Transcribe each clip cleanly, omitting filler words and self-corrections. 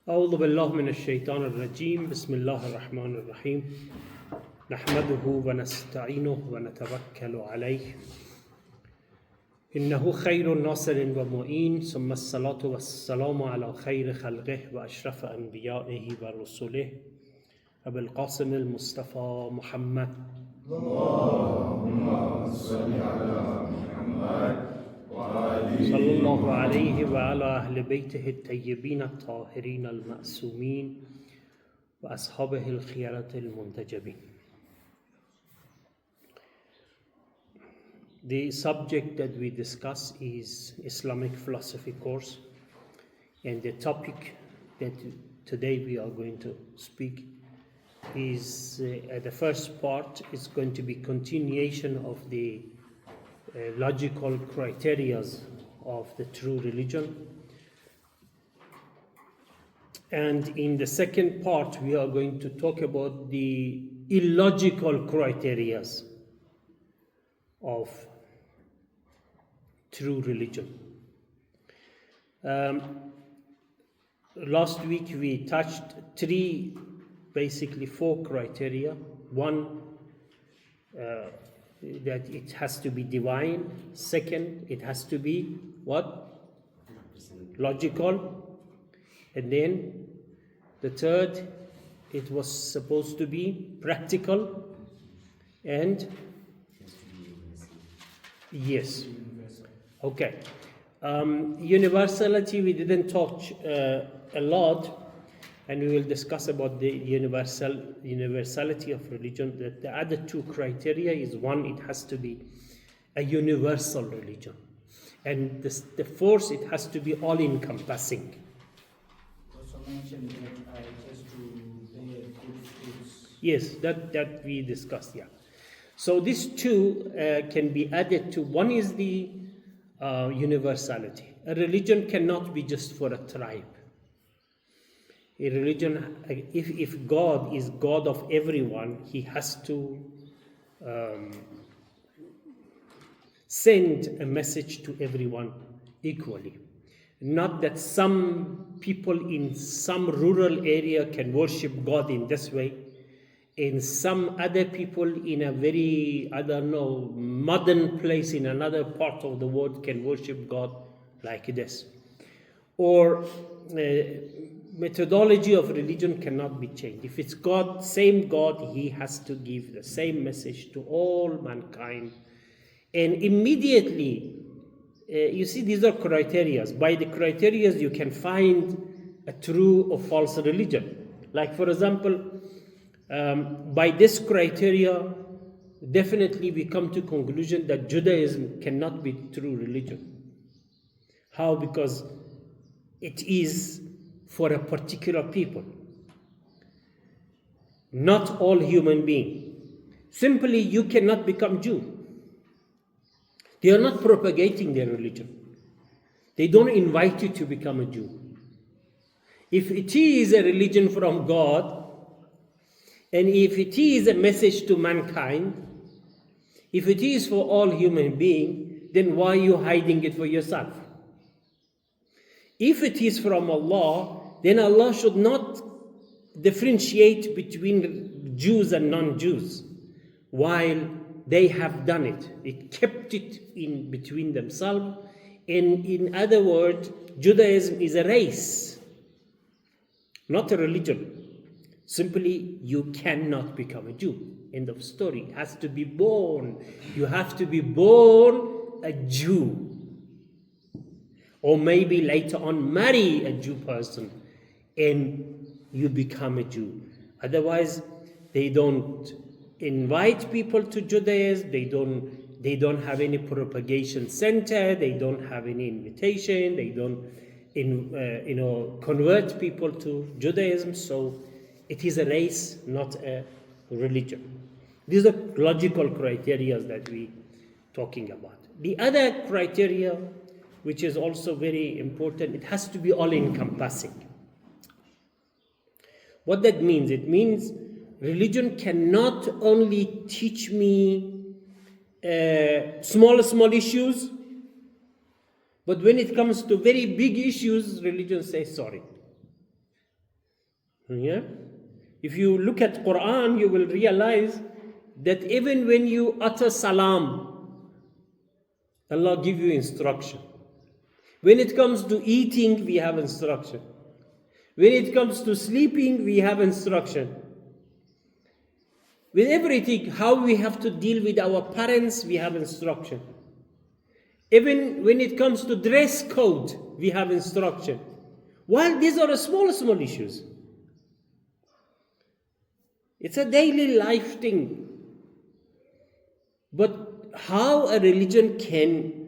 أعوذ بالله من الشيطان الرجيم بسم الله الرحمن الرحيم نحمده ونستعينه ونتوكل عليه إنه خير ناصر ومعين ثم الصلاة والسلام على خير خلقه وأشرف أنبيائه ورسله أبي القاسم المصطفى محمد اللهم صل على محمد صلى الله عليه وعلى أهل بيته الطيبين الطاهرين المعصومين وأصحابه الخيرة المنتجبين. The subject that we discuss is Islamic Philosophy Course, and the topic that today we are going to speak is the first part is going to be continuation of the logical criteria of the true religion, and in the second part we are going to talk about the illogical criteria of true religion. Last week we touched four criteria. One, that it has to be divine. Second, it has to be what? Logical. And then the third, it was supposed to be practical. And yes. Okay. Universality, we didn't touch a lot, and we will discuss about the universality of religion. The other two criteria is, one, it has to be a universal religion, and the fourth, it has to be all-encompassing. Also mentioned that just to bear good fruits. Yes, that we discussed, yeah. So these two can be added to. One is the universality. A religion cannot be just for a tribe. A religion, if God is God of everyone, he has to send a message to everyone equally. Not that some people in some rural area can worship God in this way, and some other people in a very, modern place in another part of the world can worship God like this. Or methodology of religion cannot be changed. If it's God, same God, he has to give the same message to all mankind. And immediately, you see, these are criteria. By the criteria, you can find a true or false religion. Like, for example, by this criteria, definitely we come to conclusion that Judaism cannot be true religion. How? Because it is for a particular people, not all human beings. Simply, you cannot become Jew. They are not propagating their religion. They don't invite you to become a Jew. If it is a religion from God, and if it is a message to mankind, if it is for all human beings, then why are you hiding it for yourself? If it is from Allah, then Allah should not differentiate between Jews and non-Jews, while they have done it. It kept it in between themselves. And in other words, Judaism is a race, not a religion. Simply, you cannot become a Jew. End of story. It has to be born. You have to be born a Jew. Or maybe later on marry a Jew person and you become a Jew. Otherwise, they don't invite people to Judaism. They don't have any propagation center. They don't have any invitation. They don't convert people to Judaism. So it is a race, not a religion. These are logical criteria that we talking about. The other criteria, which is also very important, it has to be all-encompassing. What that means? It means religion cannot only teach me small issues, but when it comes to very big issues, religion says sorry. Yeah? If you look at Quran, you will realize that even when you utter salam, Allah give you instruction. When it comes to eating, we have instruction. When it comes to sleeping, we have instruction. With everything, how we have to deal with our parents, we have instruction. Even when it comes to dress code, we have instruction. While these are small issues. It's a daily life thing. But how a religion can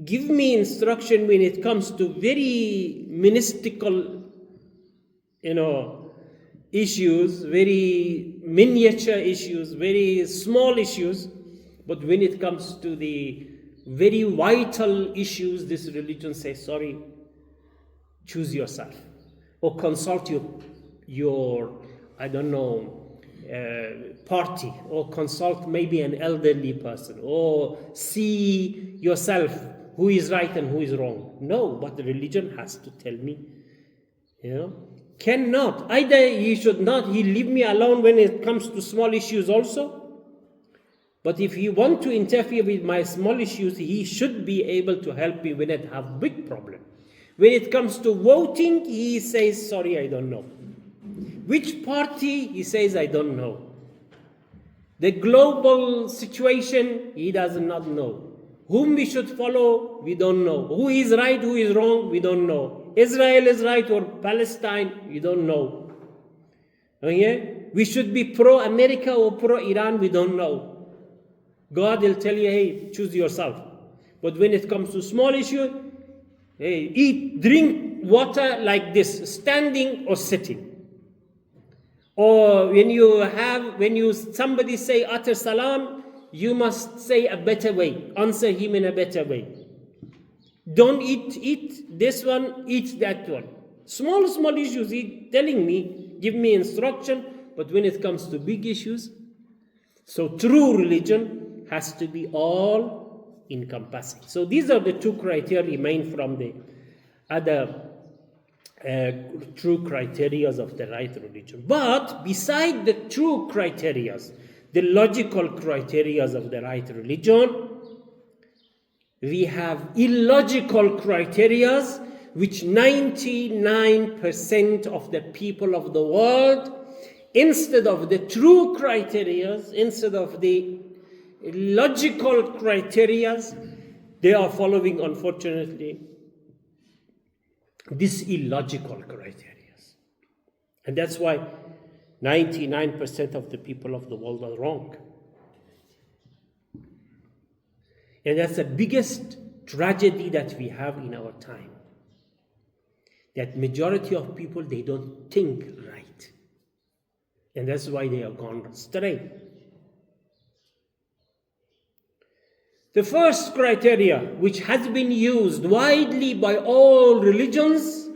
give me instruction when it comes to very mystical, issues, very miniature issues, very small issues, but when it comes to the very vital issues, this religion says, sorry, choose yourself, or consult your party, or consult maybe an elderly person, or see yourself who is right and who is wrong. No, but the religion has to tell me, cannot. Either he should not, he leave me alone when it comes to small issues also. But if he want to interfere with my small issues, he should be able to help me when I have big problem. When it comes to voting, he says, sorry, I don't know. Which party? He says, I don't know. The global situation, he does not know. Whom we should follow, we don't know. Who is right, who is wrong, we don't know. Israel is right or Palestine, we don't know. Okay? We should be pro-America or pro-Iran, we don't know. God will tell you, hey, choose yourself. But when it comes to small issue, hey, eat, drink water like this, standing or sitting. Or when somebody say utter salam, you must say a better way, answer him in a better way. Don't eat this one, eat that one. Small issues, he telling me, give me instruction, but when it comes to big issues, so true religion has to be all encompassing. So these are the two criteria remain from the other true criteria of the right religion. But beside the true criteria, the logical criteria of the right religion, we have illogical criteria which 99% of the people of the world, instead of the true criteria, instead of the logical criteria, they are following, unfortunately, this illogical criteria. And that's why 99% of the people of the world are wrong. And that's the biggest tragedy that we have in our time. That majority of people, they don't think right. And that's why they have gone astray. The first criteria, which has been used widely by all religions,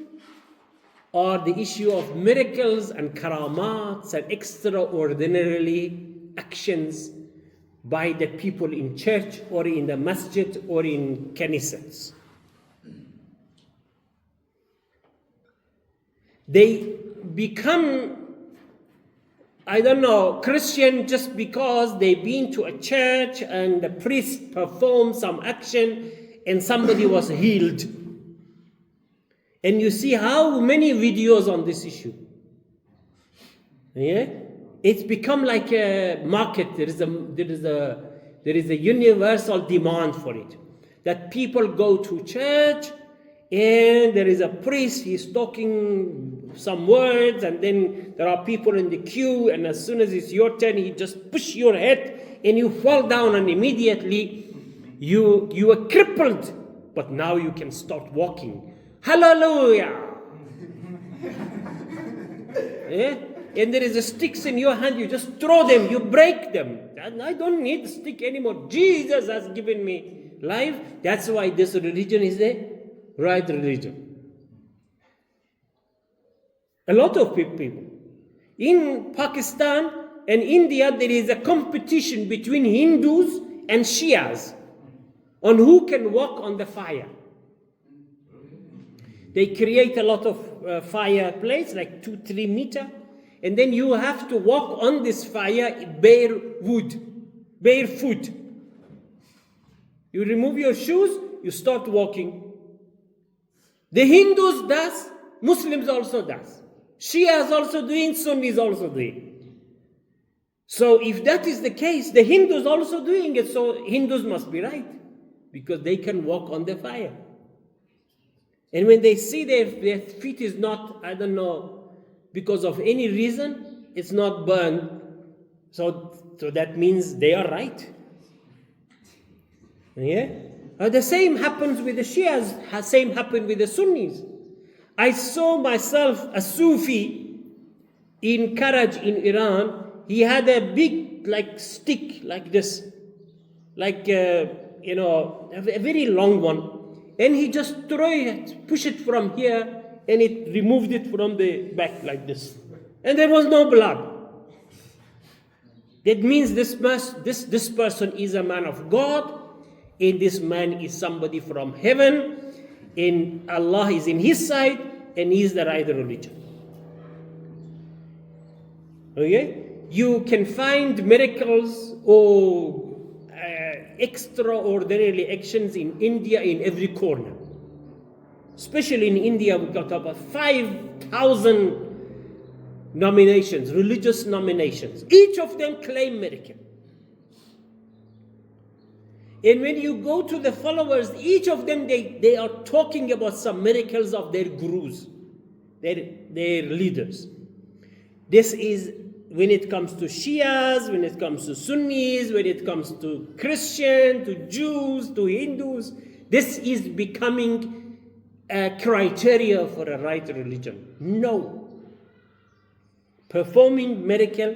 are the issue of miracles and karamats and extraordinarily actions by the people in church or in the masjid or in kanisats. They become, Christian just because they've been to a church and the priest performed some action and somebody was healed. And you see how many videos on this issue. Yeah? It's become like a market. There is a universal demand for it. That people go to church and there is a priest, he's talking some words, and then there are people in the queue, and as soon as it's your turn, he just push your head and you fall down, and immediately you are crippled, but now you can start walking. Hallelujah! Yeah? And there is a sticks in your hand, you just throw them, you break them. And I don't need the stick anymore. Jesus has given me life. That's why this religion is the right religion. A lot of people. In Pakistan and India, there is a competition between Hindus and Shias on who can walk on the fire. They create a lot of, fireplace, like 2-3 meter, and then you have to walk on this fire barefoot. You remove your shoes, you start walking. The Hindus does, Muslims also does. Shia is also doing, Sunni is also doing. So if that is the case, the Hindus also doing it, so Hindus must be right, because they can walk on the fire. And when they see their feet is not, I don't know, because of any reason, it's not burned, so that means they are right. Yeah? The same happens with the Shias, the same happened with the Sunnis. I saw myself a Sufi in Karaj in Iran. He had a big stick like this, a very long one. And he just threw it, push it from here, and it removed it from the back like this. And there was no blood. That means this person is a man of God, and this man is somebody from heaven, and Allah is in his side, and he is the right religion. Okay? You can find miracles or extraordinary actions in India in every corner. Especially in India, we got about 5,000 nominations, religious nominations. Each of them claim miracle. And when you go to the followers, each of them, they are talking about some miracles of their gurus, their leaders. This is when it comes to Shias, when it comes to Sunnis, when it comes to Christians, to Jews, to Hindus, this is becoming a criteria for a right religion. No. Performing miracle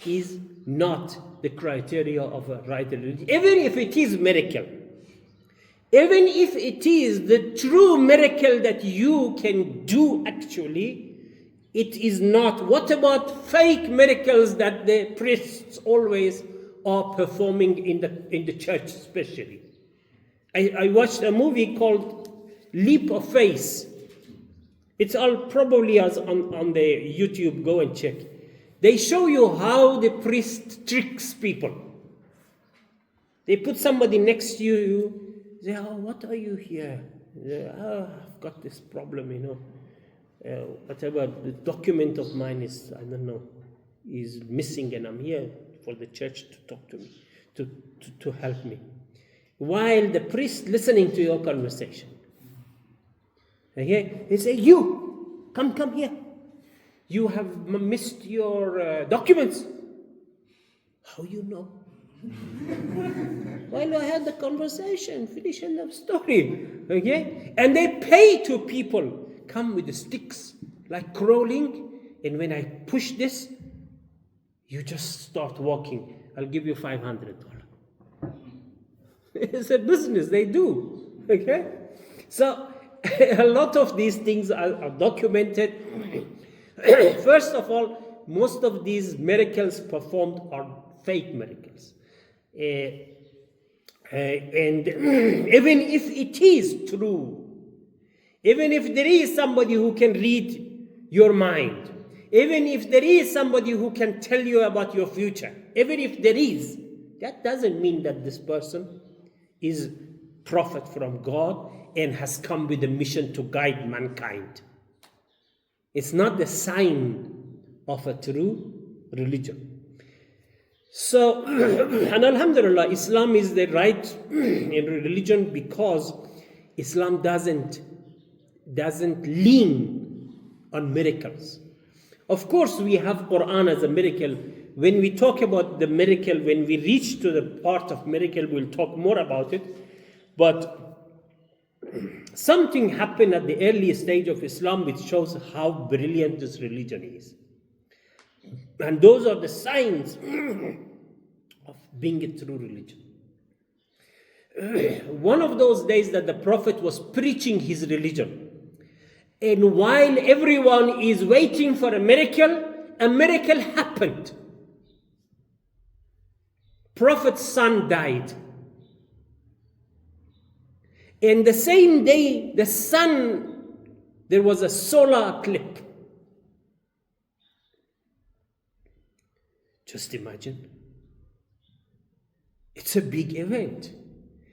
is not the criteria of a right religion. Even if it is miracle, even if it is the true miracle that you can do actually, it is not. What about fake miracles that the priests always are performing in the church especially? I watched a movie called Leap of Faith. It's all probably on the YouTube, go and check. They show you how the priest tricks people. They put somebody next to you, say, oh, what are you here? Oh, I've got this problem, whatever, the document of mine is, I don't know, is missing, and I'm here for the church to talk to me, to help me. While the priest listening to your conversation. Okay? They say, you, come here. You have missed your documents. How you know? While I had the conversation, finishing the story. Okay? And they pay to people. Come with the sticks, like crawling, and when I push this, you just start walking. I'll give you $500. It's a business, they do. Okay? So, a lot of these things are documented. First of all, most of these miracles performed are fake miracles. And even if it is true, even if there is somebody who can read your mind, even if there is somebody who can tell you about your future, even if there is, that doesn't mean that this person is prophet from God and has come with a mission to guide mankind. It's not the sign of a true religion. So, and alhamdulillah, Islam is the right religion because Islam doesn't lean on miracles. Of course, we have Quran as a miracle. When we talk about the miracle, when we reach to the part of miracle, we'll talk more about it. But something happened at the early stage of Islam which shows how brilliant this religion is. And those are the signs of being a true religion. One of those days that the Prophet was preaching his religion, and while everyone is waiting for a miracle happened. Prophet's son died. And the same day, the son There was a solar eclipse. Just imagine. It's a big event.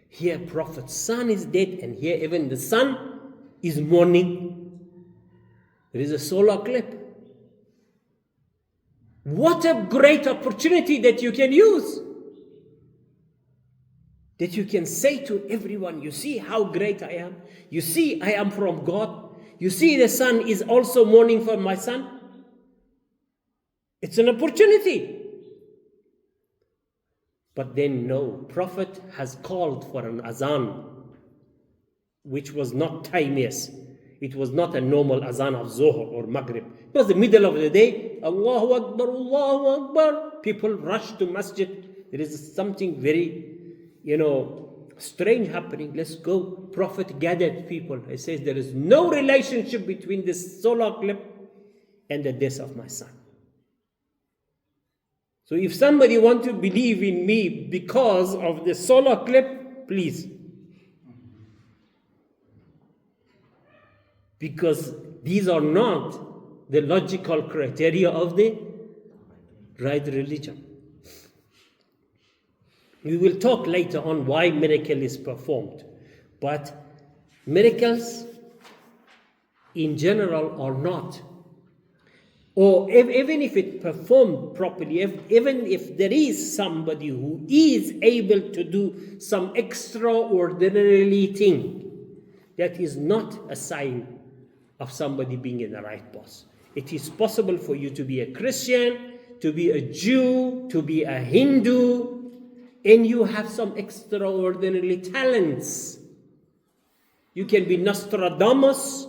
Here Prophet's son is dead, and here even the sun is mourning. There is a solar eclipse. What a great opportunity that you can use. That you can say to everyone, you see how great I am. You see I am from God. You see the sun is also mourning for my son. It's an opportunity. But then no, Prophet has called for an azan, which was not timeless. It was not a normal azan of Zohar or Maghrib. It was the middle of the day. Allahu Akbar, Allahu Akbar. People rush to masjid. There is something very, strange happening. Let's go. Prophet gathered people. He says there is no relationship between this solar eclipse and the death of my son. So if somebody wants to believe in me because of the solar eclipse, please. Because these are not the logical criteria of the right religion. We will talk later on why miracle is performed. But miracles in general are not. Or even if it performed properly, even if there is somebody who is able to do some extraordinary thing, that is not a sign of somebody being in the right path. It is possible for you to be a Christian, to be a Jew, to be a Hindu, and you have some extraordinary talents. You can be Nostradamus,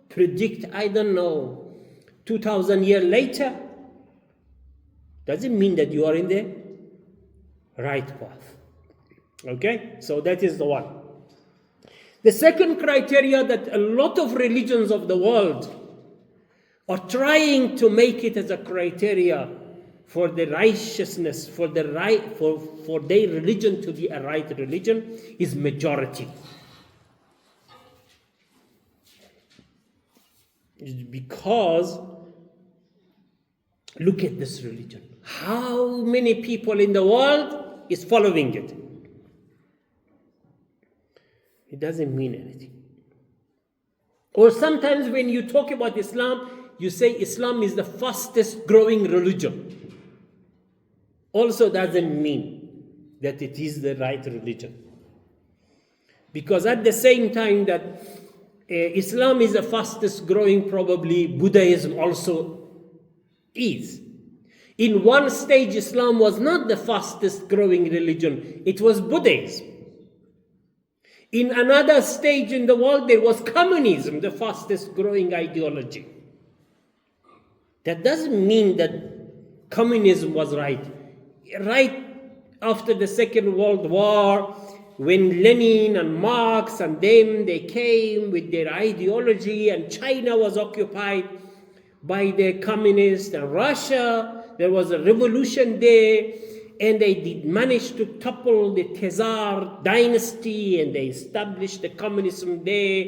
predict, 2,000 years later. Doesn't mean that you are in the right path. Okay? So that is the one. The second criteria that a lot of religions of the world are trying to make it as a criteria for the righteousness, for their religion to be a right religion, is majority. It's because look at this religion. How many people in the world is following it? It doesn't mean anything. Or sometimes when you talk about Islam, you say Islam is the fastest growing religion. Also doesn't mean that it is the right religion. Because at the same time that Islam is the fastest growing, probably Buddhism also is. In one stage, Islam was not the fastest growing religion. It was Buddhism. In another stage in the world, there was communism, the fastest growing ideology. That doesn't mean that communism was right. Right after the Second World War, when Lenin and Marx and them, they came with their ideology, and China was occupied by the communists, and Russia, there was a revolution there, and they did manage to topple the Tsar dynasty, and they established the communism there.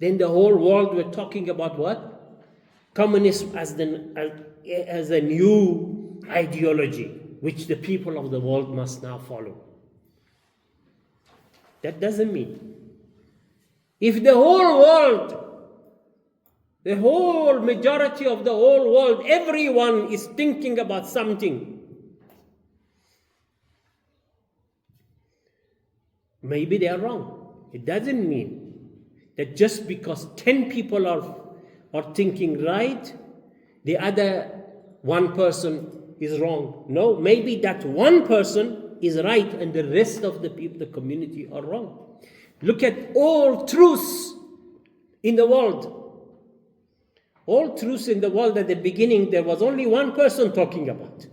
Then the whole world were talking about what? Communism as a new ideology, which the people of the world must now follow. That doesn't mean. If the whole world, the whole majority of the whole world, everyone is thinking about something, maybe they are wrong. It doesn't mean that just because 10 people are thinking right, the other one person is wrong. No, maybe that one person is right and the rest of the people, the community, are wrong. Look at all truths in the world. All truths in the world, at the beginning, there was only one person talking about.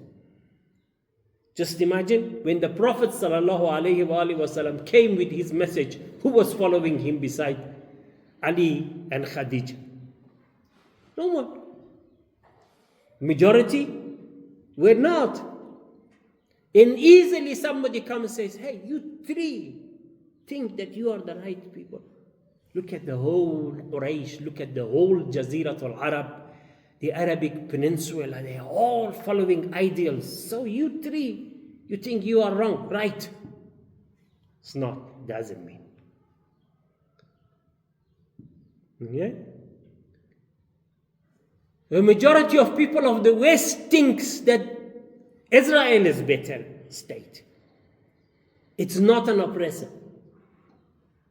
Just imagine when the Prophet ﷺ came with his message, who was following him beside Ali and Khadija? No one. Majority were not. And easily somebody comes and says, hey, you three think that you are the right people. Look at the whole Quraysh, look at the whole Jazirat al-Arab, the Arabic Peninsula, they are all following ideals. So you three, you think you are wrong, right? It's not, doesn't mean. Yeah? The majority of people of the West thinks that Israel is better state. It's not an oppressor.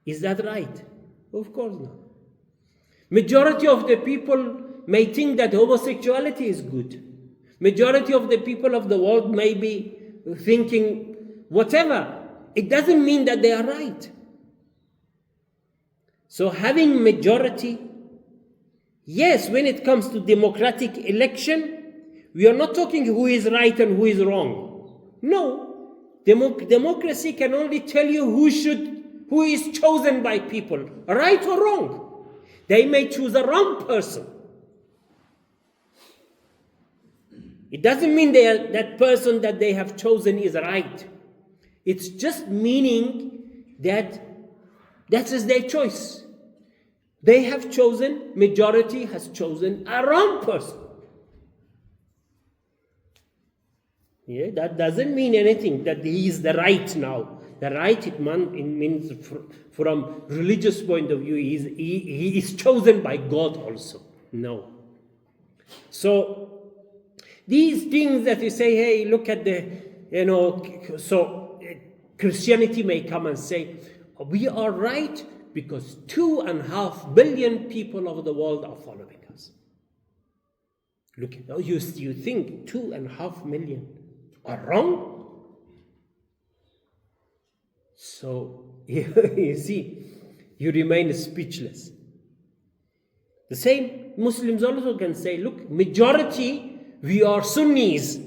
Is that right? Of course not. Majority of the people may think that homosexuality is good. Majority of the people of the world may be thinking whatever. It doesn't mean that they are right. So having majority, yes, when it comes to democratic election, we are not talking who is right and who is wrong. No, democracy can only tell you who is chosen by people, right or wrong. They may choose a wrong person. It doesn't mean that person that they have chosen is right. It's just meaning that is their choice. They have chosen, majority has chosen a wrong person. Yeah, that doesn't mean anything, that he is the right now. The right, it means from religious point of view, he is chosen by God also. No. So, these things that you say, hey, look at so Christianity may come and say, we are right because 2.5 billion people of the world are following us. Look at you think 2.5 million are wrong? So, you see, you remain speechless. The same Muslims also can say, look, majority, we are Sunnis.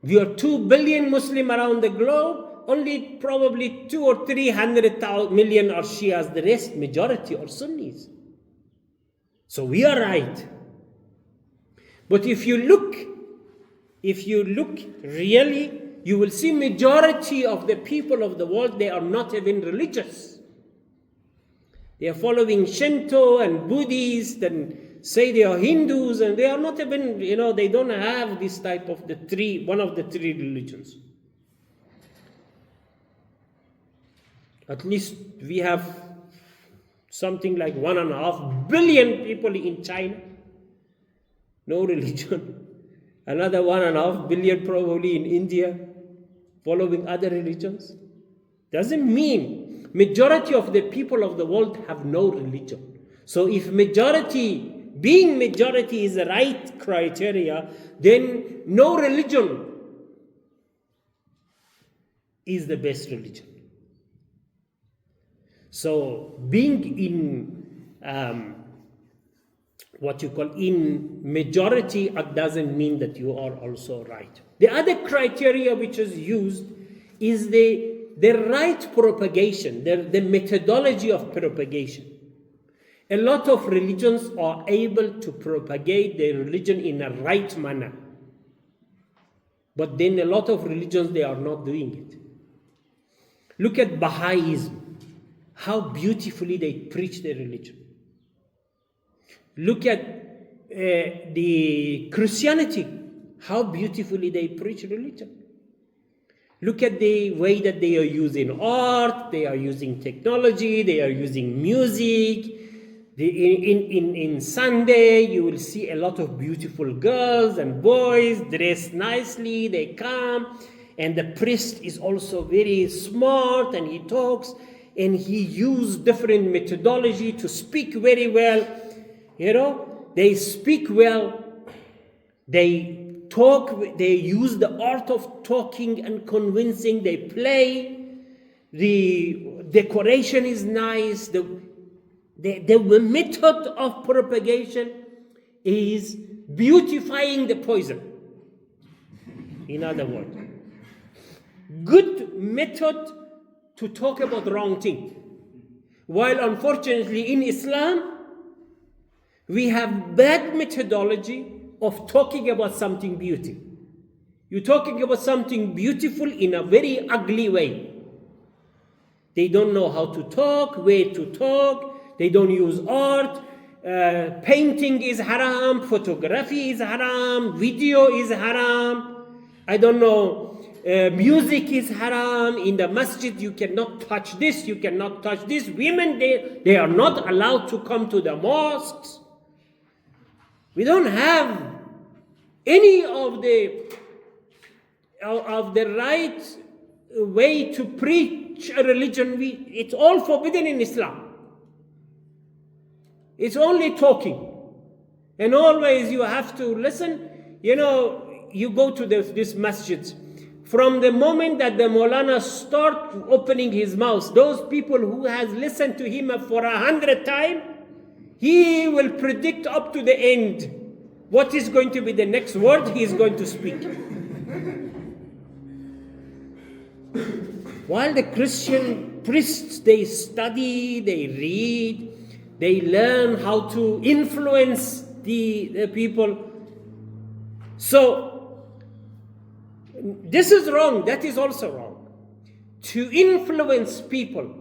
We are 2 billion Muslim around the globe. Only probably 200 or 300 million are Shias. The rest, majority, are Sunnis. So we are right. But if you look really, you will see majority of the people of the world, they are not even religious. They are following Shinto and Buddhists and say they are Hindus, and they are not even, they don't have this type of one of the three religions. At least we have something like 1.5 billion people in China. No religion. Another 1.5 billion probably in India, following other religions. Doesn't mean majority of the people of the world have no religion. So if being majority is the right criteria, then no religion is the best religion. So being in in majority, it doesn't mean that you are also right. The other criteria which is used is the right propagation, the methodology of propagation. A lot of religions are able to propagate their religion in a right manner. But then a lot of religions, they are not doing it. Look at Baha'ism, how beautifully they preach their religion. Look at the Christianity, how beautifully they preach religion. Look at the way that they are using art, they are using technology, they are using music. In Sunday, you will see a lot of beautiful girls and boys dressed nicely, they come, and the priest is also very smart, and he talks, and he uses different methodology to speak very well. They speak well, they talk, they use the art of talking and convincing, they play, the decoration is nice, the method of propagation is beautifying the poison. In other words, good method to talk about the wrong thing. While unfortunately in Islam, we have bad methodology of talking about something beautiful. You're talking about something beautiful in a very ugly way. They don't know how to talk, where to talk. They don't use art. Painting is haram. Photography is haram. Video is haram. I don't know. Music is haram. In the masjid, you cannot touch this. You cannot touch this. Women, they are not allowed to come to the mosques. We don't have any of the right way to preach a religion. It's all forbidden in Islam. It's only talking. And always you have to listen. You know, you go to this masjid. From the moment that the Maulana start opening his mouth, those people who has listened to him for 100 times, he will predict up to the end what is going to be the next word he is going to speak. While the Christian priests, they study, they read, they learn how to influence the people. So, this is wrong, that is also wrong. To influence people,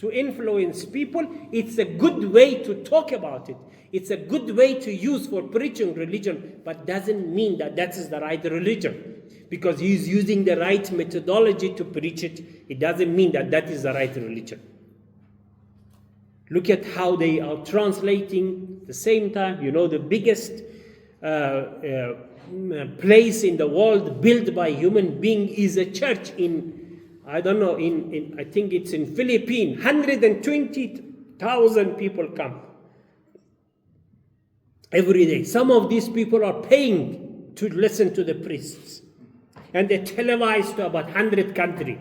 it's a good way to talk about it. It's a good way to use for preaching religion, but doesn't mean that that is the right religion. Because he is using the right methodology to preach it, it doesn't mean that that is the right religion. Look at how they are translating at the same time. You know, the biggest place in the world built by human being is a church in, I don't know, I think it's in Philippines. 120,000 people come every day. Some of these people are paying to listen to the priests. And they televise to about 100 countries.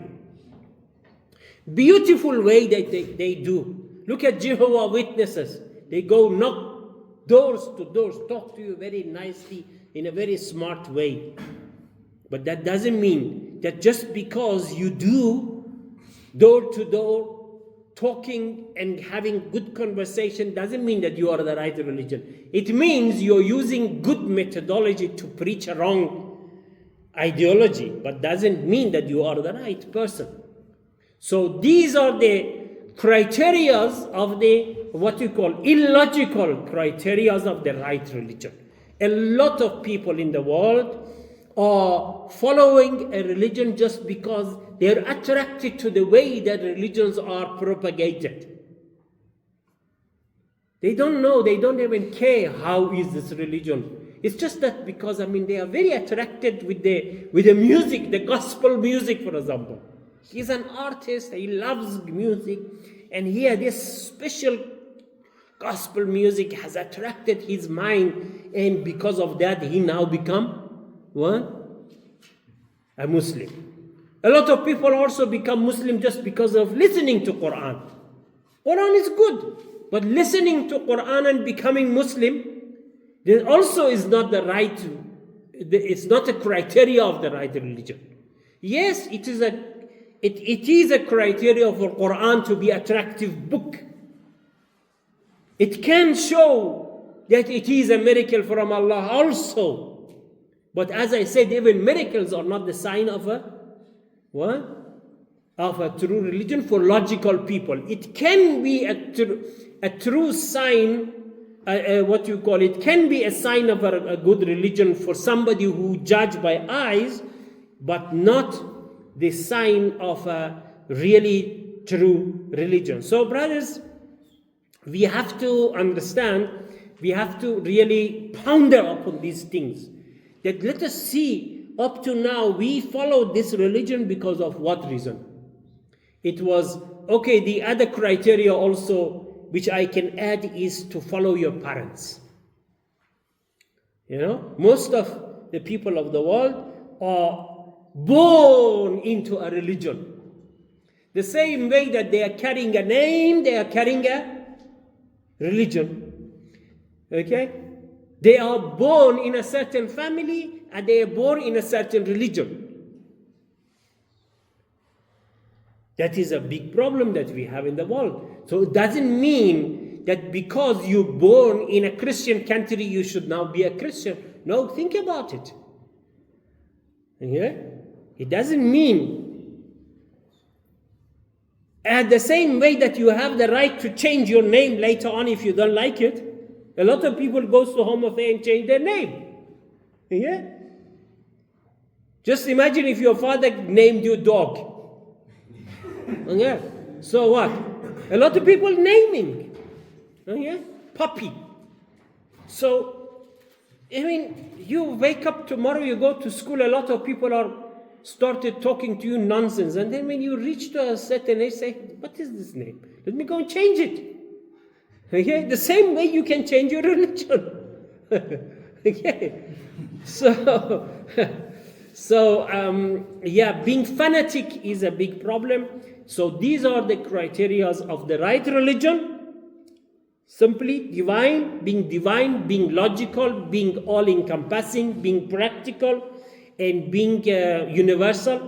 Beautiful way that they do. Look at Jehovah's Witnesses. They go knock doors to doors, talk to you very nicely in a very smart way. But that doesn't mean that just because you do door to door talking and having good conversation doesn't mean that you are the right religion. It means you're using good methodology to preach a wrong ideology, but doesn't mean that you are the right person. So these are the criterias of the, what you call, illogical criterias of the right religion. A lot of people in the world are following a religion just because they're attracted to the way that religions are propagated. They don't know, they don't even care how is this religion. It's just that because, they are very attracted with the music, the gospel music, for example. He's an artist, he loves music, and here this special gospel music has attracted his mind, and because of that, he now become what? A Muslim. A lot of people also become Muslim just because of listening to Quran. Quran is good, but listening to Quran and becoming Muslim, there also is not the right, it's not a criteria of the right religion. Yes, it is a criteria for Quran to be attractive book. It can show that it is a miracle from Allah also. But as I said, even miracles are not the sign of a true religion for logical people. It can be a true sign. It can be a sign of a good religion for somebody who judge by eyes, but not the sign of a really true religion. So brothers, we have to understand, we have to really ponder upon these things. That let us see, up to now, we followed this religion because of what reason? It was, okay, the other criteria also, which I can add, is to follow your parents. Most of the people of the world are born into a religion. The same way that they are carrying a name, they are carrying a religion. Okay? They are born in a certain family and they are born in a certain religion. That is a big problem that we have in the world. So it doesn't mean that because you're born in a Christian country, you should now be a Christian. No, think about it. Okay? It doesn't mean At the same way that you have the right to change your name later on if you don't like it, a lot of people goes to Home Affairs and change their name. Yeah? Just imagine if your father named you dog. Yeah? So what? A lot of people naming. Yeah? Puppy. So, I mean, you wake up tomorrow, you go to school, a lot of people are started talking to you nonsense, and then when you reach to a certain age, say, what is this name? Let me go and change it. Okay? The same way you can change your religion. Okay? So, being fanatic is a big problem. So these are the criteria of the right religion. Simply divine, being logical, being all-encompassing, being practical, and being universal.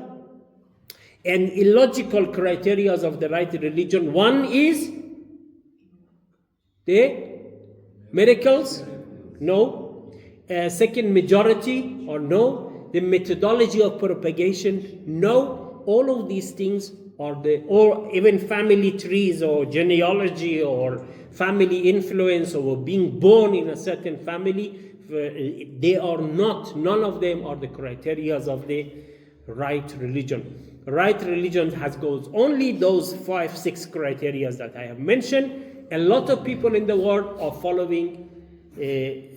And illogical criteria of the right religion. One is the miracles, no. Second, majority, or no. The methodology of propagation, no. All of these things are or even family trees or genealogy or family influence or being born in a certain family, they are not, none of them are the criteria of the right religion. Right religion goes only those 5-6 criteria that I have mentioned. A lot of people in the world are following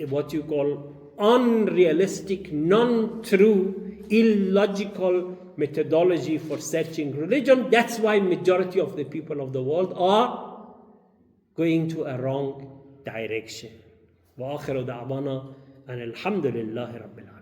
what you call unrealistic, non-true, illogical methodology for searching religion. That's why majority of the people of the world are going to a wrong direction. وآخر دعوانا أن الحمد لله رب العالمين.